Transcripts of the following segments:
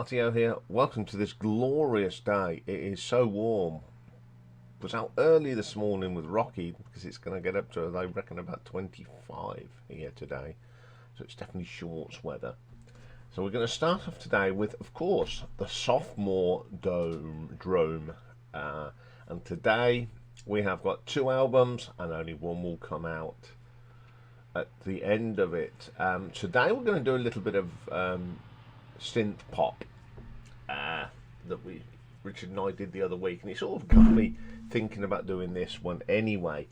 Martio here. Welcome to this glorious day. It is so warm. Was out early this morning with Rocky because it's going to get up to, they reckon, about 25 here today. So it's definitely shorts weather. So we're going to start off today with, of course, the Sophomore Drome. And today we have got 2 albums and only one will come out at the end of it. Today we're going to do a little bit of synth pop that Richard and I did the other week, and it sort of got me thinking about doing this one anyway.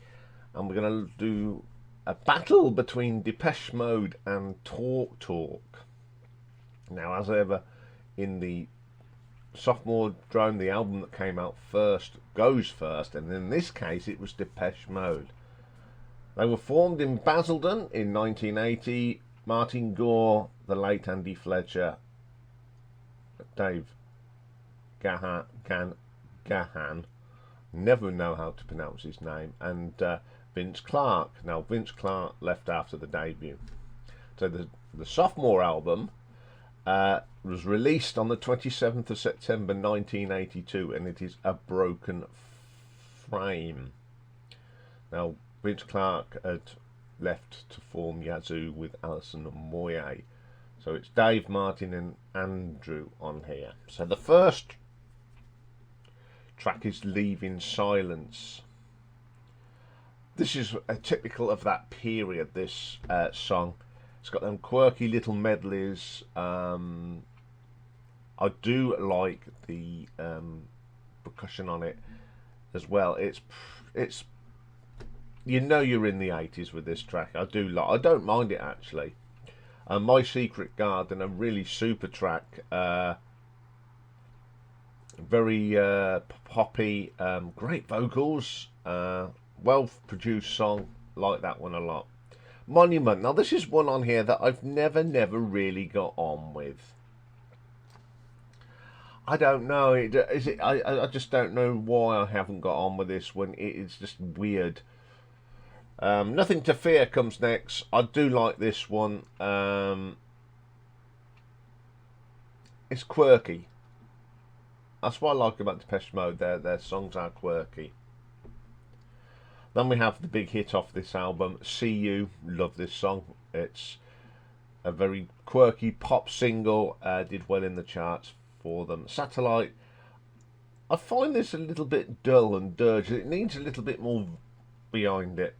And we're going to do a battle between Depeche Mode and Talk Talk. Now, as ever, in the Sophomore Drome, the album that came out first goes first, and in this case it was Depeche Mode. They were formed in Basildon in 1980. Martin Gore, the late Andy Fletcher, Dave Gahan, never know how to pronounce his name, and Vince Clarke. Now, Vince Clarke left after the debut. So the sophomore album was released on the 27th of September 1982, and it is A Broken Frame. Now, Vince Clarke had left to form Yazoo with Alison Moyet. So it's Dave, Martin and Andrew on here. So the first track is Leave in Silence. This is typical of that period, this song. It's got them quirky little medleys. I do like the percussion on it as well. It's you know you're in the 80s with this track. I don't mind it actually. My Secret Garden, a really super track, very poppy, great vocals, well produced song, like that one a lot. Monument. Now this is one on here that I've never really got on with. I don't know. I just don't know why I haven't got on with this one. It's just weird. Nothing to Fear comes next. I do like this one. It's quirky. That's what I like about Depeche Mode. Their songs are quirky. Then we have the big hit off this album, See You. Love this song. It's a very quirky pop single. Did well in the charts for them. Satellite. I find this a little bit dull and dirty. It needs a little bit more behind it.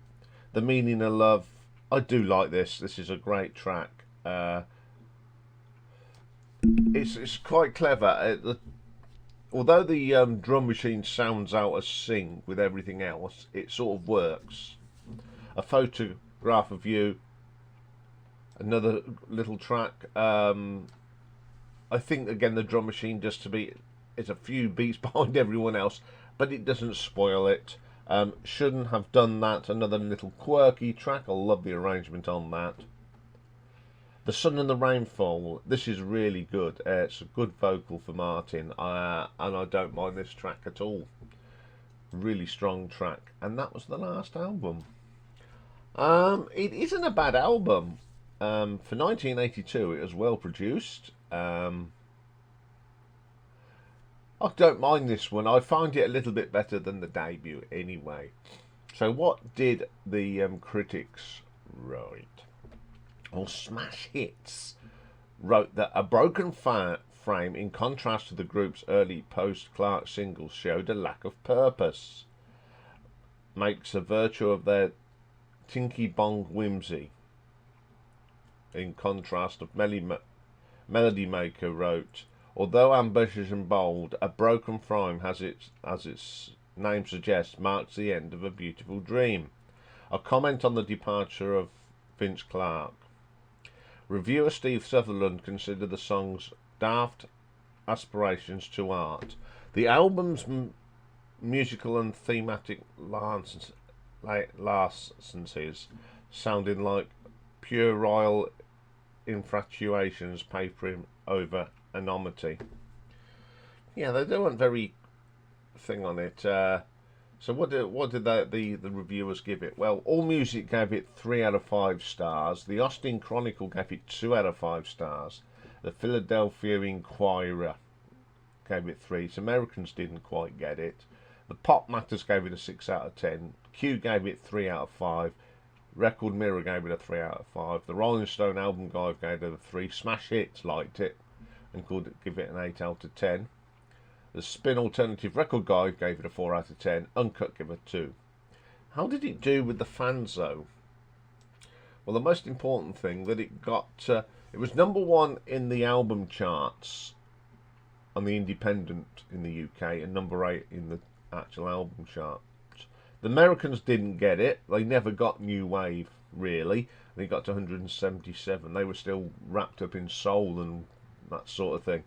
The Meaning of Love, I do like this. This is a great track. It's quite clever. Although the drum machine sounds out as sync with everything else, it sort of works. A Photograph of You, another little track. I think again the drum machine just it's a few beats behind everyone else, but it doesn't spoil it. Shouldn't Have Done That, another little quirky track. I love the arrangement on that. The Sun and the Rainfall, this is really good. It's a good vocal for Martin, and I don't mind this track at all. Really strong track. And that was the last album. It isn't a bad album. For 1982, it was well produced. I don't mind this one. I find it a little bit better than the debut anyway. So what did the critics write? Well, Smash Hits wrote that A Broken Frame, in contrast to the group's early post-Clarke singles, showed a lack of purpose. Makes a virtue of their tinky bong whimsy. In contrast, Melody Maker wrote, although ambitious and bold, A Broken Frame, as its name suggests, marks the end of a beautiful dream. A comment on the departure of Vince Clarke. Reviewer Steve Sutherland considered the song's daft aspirations to art. The album's musical and thematic licenses sounding like puerile infatuations papering over anonymity. Yeah, they weren't very thing on it. So what did the reviewers give it? Well, AllMusic gave it 3 out of 5 stars. The Austin Chronicle gave it 2 out of 5 stars. The Philadelphia Inquirer gave it 3. So Americans didn't quite get it. The Pop Matters gave it a 6 out of 10. Q gave it 3 out of 5. Record Mirror gave it a 3 out of 5. The Rolling Stone Album Guide gave it a 3. Smash Hits liked it and could give it an 8 out of 10. The Spin Alternative Record Guide gave it a 4 out of 10. Uncut gave it a 2. How did it do with the fans though? Well, the most important thing that it got, it was number 1 in the album charts on the Independent in the UK and number 8 in the actual album charts. The Americans didn't get it. They never got New Wave, really. They got to 177. They were still wrapped up in soul and that sort of thing.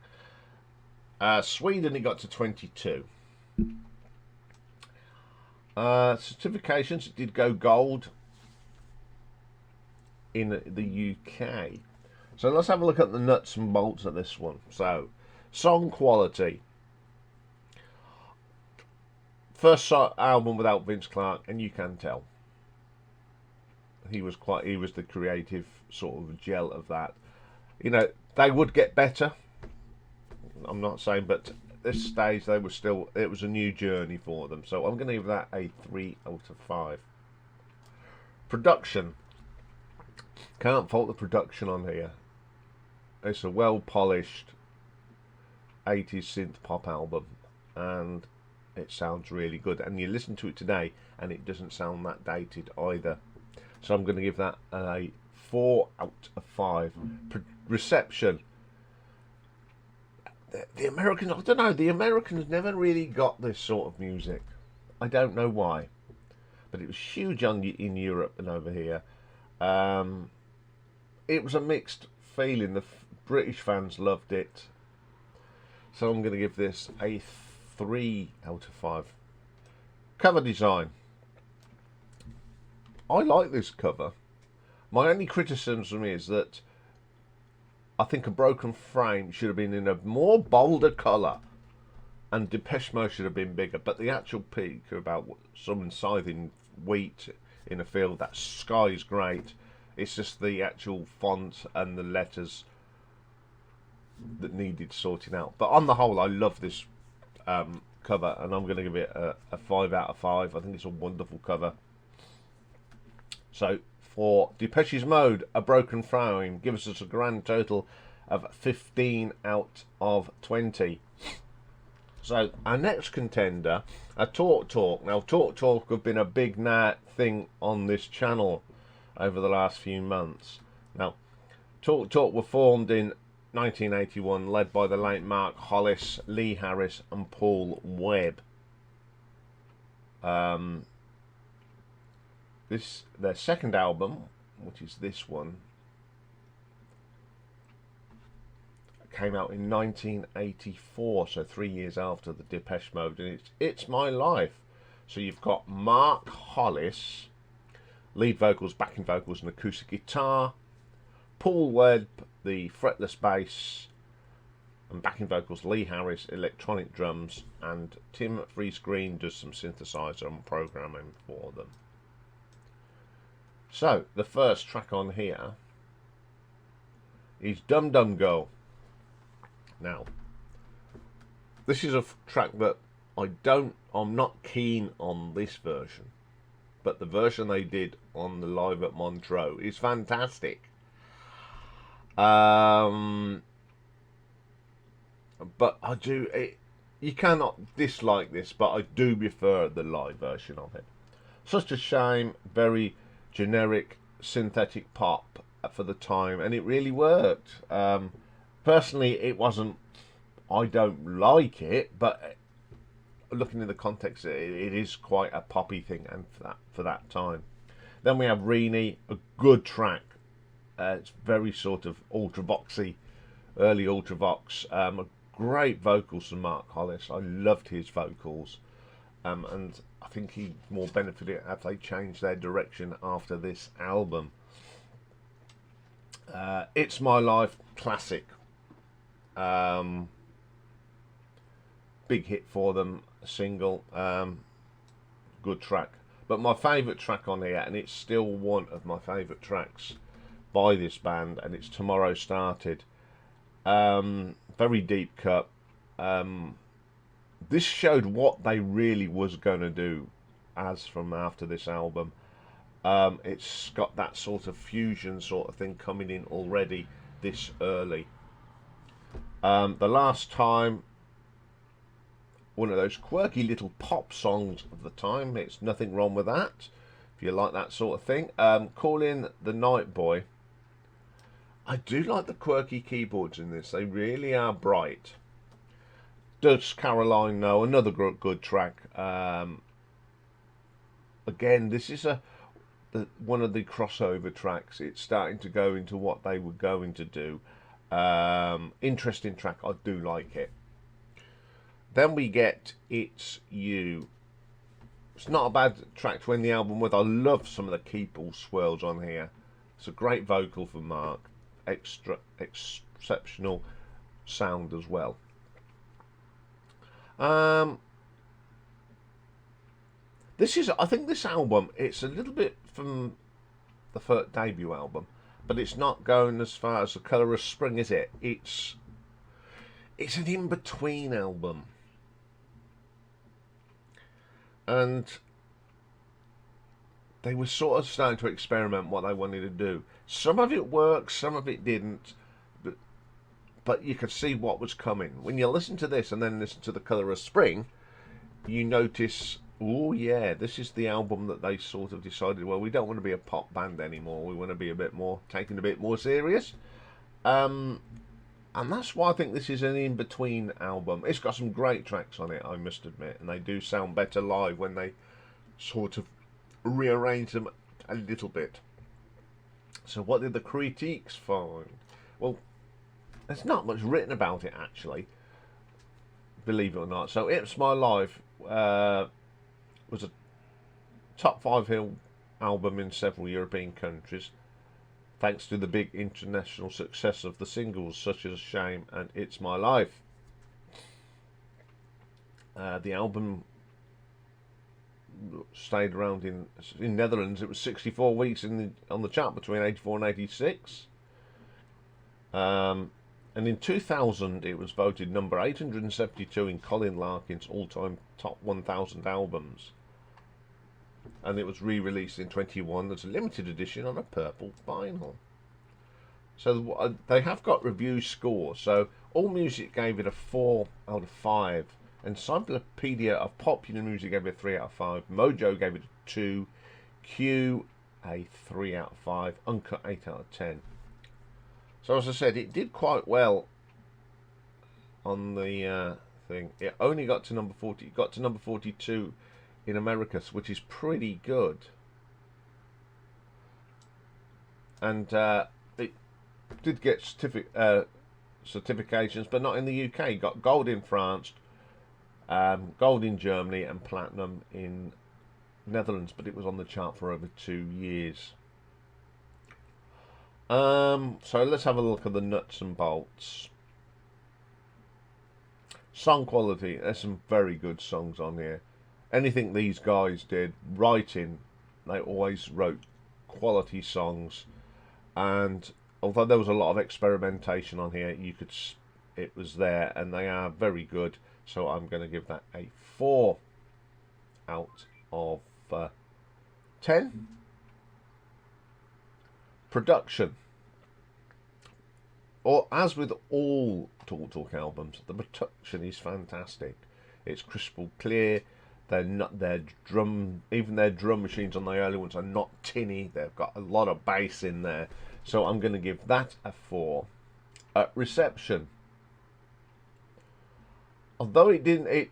Sweden, it got to 22. Certifications, it did go gold in the UK. So let's have a look at the nuts and bolts of this one. So, song quality. First album without Vince Clarke, and you can tell he was the creative sort of gel of that. You know, they would get better. I'm not saying, but at this stage they were still. It was a new journey for them. So I'm going to give that a 3 out of 5. Production. Can't fault the production on here. It's a well polished 80s synth pop album, and it sounds really good, and you listen to it today and it doesn't sound that dated either. So I'm going to give that a 4 out of 5. Reception. The Americans, I don't know, the Americans never really got this sort of music. I don't know why, but it was huge in Europe and over here. It was a mixed feeling. The British fans loved it, so I'm going to give this a 3 out of 5. Cover design. I like this cover. My only criticism is that I think A Broken Frame should have been in a more bolder colour, and Depeche Mode should have been bigger. But the actual peak about someone scything wheat in a field, that sky is great. It's just the actual font and the letters that needed sorting out. But on the whole, I love this cover, and I'm going to give it a 5 out of 5. I think it's a wonderful cover. So for Depeche's Mode, A Broken Frame gives us a grand total of 15 out of 20. So our next contender, a Talk Talk. Now Talk Talk have been a big thing on this channel over the last few months. Now Talk Talk were formed in 1981, led by the late Mark Hollis, Lee Harris and Paul Webb. Their second album, which is this one, came out in 1984, so 3 years after the Depeche Mode, and it's My Life. So you've got Mark Hollis, lead vocals, backing vocals and acoustic guitar, Paul Webb, the fretless bass and backing vocals, Lee Harris, electronic drums, and Tim Freeze-Green does some synthesizer and programming for them. So the first track on here is Dum Dum Girl. Now this is a track that I'm not keen on this version, but the version they did on the Live at Montreux is fantastic. But you cannot dislike this, but I do prefer the live version of it. Such a shame, very generic synthetic pop for the time, and it really worked. Personally, it wasn't, I don't like it, but looking in the context, it is quite a poppy thing, and for that time. Then we have Reenie, a good track. It's very sort of ultravoxy, early ultravox. Great vocals from Mark Hollis. I loved his vocals, and I think he more benefited as they changed their direction after this album. It's My Life, classic. Big hit for them, a single, good track. But my favourite track on here, and it's still one of my favourite tracks by this band, and it's Tomorrow Started. Very deep cut. This showed what they really was going to do as from after this album. It's got that sort of fusion sort of thing coming in already this early. The last time, one of those quirky little pop songs of the time. It's nothing wrong with that if you like that sort of thing. Call in the Night Boy. I do like the quirky keyboards in this. They really are bright. Does Caroline Know? Another good track. Again, this is one of the crossover tracks. It's starting to go into what they were going to do. Interesting track. I do like it. Then we get It's You. It's not a bad track to end the album with. I love some of the keyboard swirls on here. It's a great vocal for Mark. Exceptional sound as well. This is, I think this album, it's a little bit from the first debut album, but it's not going as far as The Colour of Spring, is it? It's an in-between album. And they were sort of starting to experiment what they wanted to do. Some of it worked, some of it didn't, but you could see what was coming. When you listen to this and then listen to The Colour of Spring, you notice, oh yeah, this is the album that they sort of decided, well, we don't want to be a pop band anymore. We want to be a bit more, taken a bit more serious. And that's why I think this is an in-between album. It's got some great tracks on it, I must admit, and they do sound better live when they sort of rearrange them a little bit. So what did the critiques find? Well, there's not much written about it, actually, believe it or not. So It's My Life was a top 5 Hill album in several European countries, thanks to the big international success of the singles such as Shame and It's My Life. The album stayed around in Netherlands. It was 64 weeks on the chart between 84 and 86. And in 2000, it was voted number 872 in Colin Larkin's all-time top 1,000 albums. And it was re-released in 21 as a limited edition on a purple vinyl. So they have got review scores. So AllMusic gave it a 4 out of 5. Encyclopedia of Popular Music gave it a 3 out of 5. Mojo gave it a 2. Q a 3 out of 5. Uncut 8 out of 10. So as I said, it did quite well on the thing. It only got to number 40. It got to number 42 in America, which is pretty good. And it did get certifications, but not in the UK. It got gold in France, gold in Germany, and platinum in Netherlands. But it was on the chart for over 2 years. So let's have a look at the nuts and bolts. Song quality. There's some very good songs on here. Anything these guys did, writing, they always wrote quality songs. And although there was a lot of experimentation on here, it was there, and they are very good. So I'm going to give that a 4 out of 10. Production. Or as with all Talk albums, the production is fantastic. It's crystal clear. They're not even their drum machines on the early ones are not tinny. They've got a lot of bass in there. So I'm going to give that a 4. Reception. Although it didn't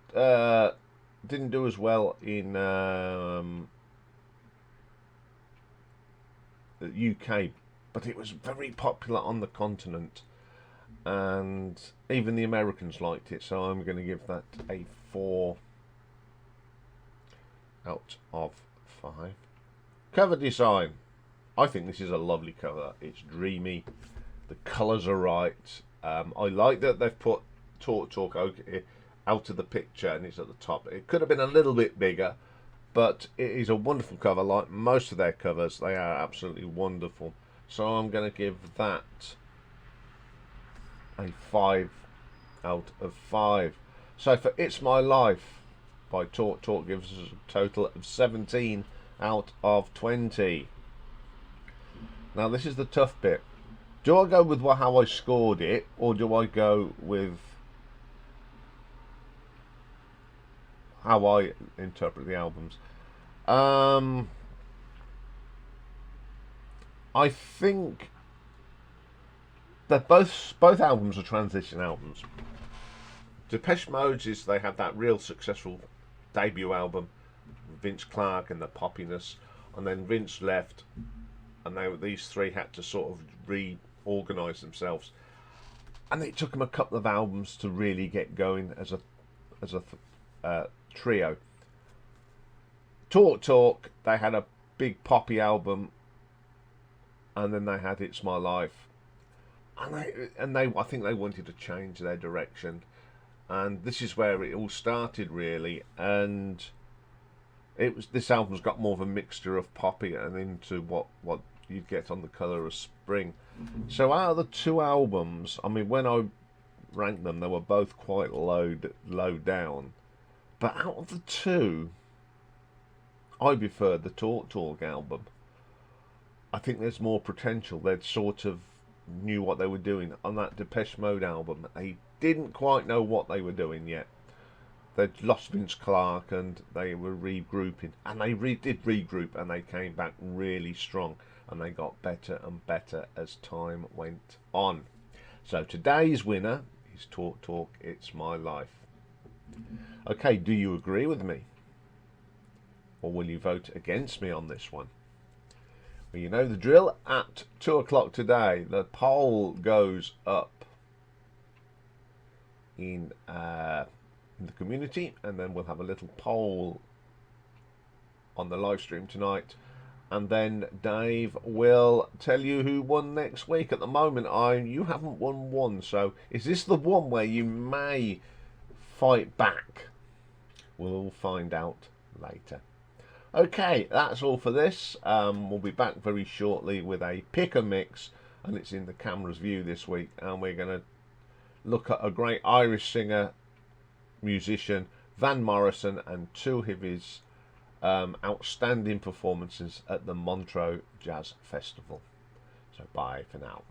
do as well in the UK, but it was very popular on the continent, and even the Americans liked it. So I'm going to give that a 4 out of 5. Cover design. I think this is a lovely cover. It's dreamy. The colours are right. I like that they've put Talk out of the picture and it's at the top. It could have been a little bit bigger, but it is a wonderful cover. Like most of their covers, they are absolutely wonderful. So I'm going to give that a 5 out of 5. So for It's My Life by Talk Talk gives us a total of 17 out of 20. Now this is the tough bit. Do I go with how I scored it, or do I go with how I interpret the albums? I think that both albums are transition albums. Depeche Mode is, they had that real successful debut album, Vince Clarke and the poppiness, and then Vince left, and these three had to sort of reorganise themselves, and it took them a couple of albums to really get going as a trio. Talk Talk, they had a big poppy album, and then they had It's My Life, and they I think they wanted to change their direction, and this is where it all started really. And this album's got more of a mixture of poppy and into what you'd get on The Colour of Spring. So out of the two albums, I mean, when I ranked them, they were both quite low down, but out of the two, I prefer the Talk Talk album. I think there's more potential. They'd sort of knew what they were doing. On that Depeche Mode album, they didn't quite know what they were doing yet. They'd lost Vince Clarke and they were regrouping, and they did regroup, and they came back really strong, and they got better and better as time went on. So today's winner is Talk Talk, It's My Life. Okay, do you agree with me, or will you vote against me on this one? Well, you know the drill. At 2 o'clock today, the poll goes up in the community, and then we'll have a little poll on the live stream tonight, and then Dave will tell you who won next week. At the moment, you haven't won one, so is this the one where you may fight back? We'll all find out later. Okay, that's all for this. We'll be back very shortly with a pick and mix, and it's in the camera's view this week, and we're going to look at a great Irish singer, musician, Van Morrison, and two of his outstanding performances at the Montreux Jazz Festival. So bye for now.